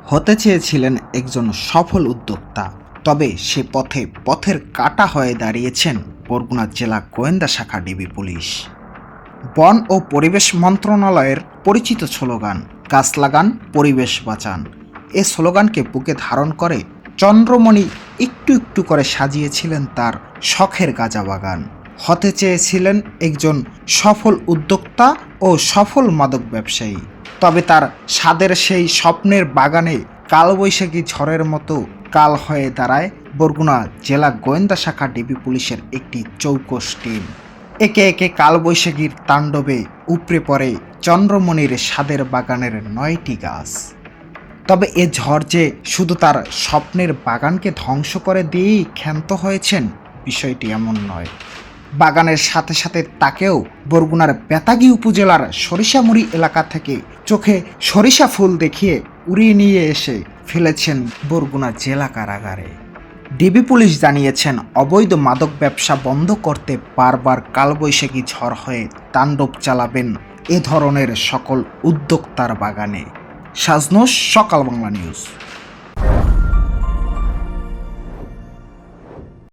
হতে চেয়েছিলেন একজন সফল উদ্যোক্তা, তবে সে পথের কাঁটা হয়ে দাঁড়িয়েছেন বরগুনা জেলা গোয়েন্দা শাখা ডিবি পুলিশ। বন ও পরিবেশ মন্ত্রণালয়ের পরিচিত স্লোগান গাছ লাগান পরিবেশ বাঁচান, এ স্লোগানকে বুকে ধারণ করে চন্দ্রমণি একটু একটু করে সাজিয়েছিলেন তার শখের গাঁজা বাগান। হতে চেয়েছিলেন একজন সফল উদ্যোক্তা ও সফল মাদক ব্যবসায়ী, তবে তার স্বাদের সেই স্বপ্নের বাগানে কালবৈশাখী ঝড়ের মতো কাল হয়ে দাঁড়ায় বরগুনা জেলা গোয়েন্দা শাখা ডিবি পুলিশের একটি চৌকস টিম। একে একে কালবৈশাখীর তাণ্ডবে উপড়ে পড়ে চন্দ্রমণির স্বাদের বাগানের 9টি গাছ। তবে এ ঝড় যে শুধু তার স্বপ্নের বাগানকে ধ্বংস করে দিয়েই ক্ষান্ত হয়েছেন, বিষয়টি এমন নয়। বাগানের সাথে সাথে তাকেও বরগুনার বেতাগী উপজেলার সরিষামুড়ি এলাকা থেকে চোখে সরিষা ফুল দেখিয়ে উড়িয়ে নিয়ে এসে ফেলেছেন বরগুনা জেলা কারাগারে। ডিবি পুলিশ জানিয়েছেন, অবৈধ মাদক ব্যবসা বন্ধ করতে বারবার কালবৈশাখী ঝড় হয়ে তাণ্ডব চালাবেন এ ধরনের সকল উদ্যোক্তার বাগানে। শাজনুস, সকাল বাংলা নিউজ।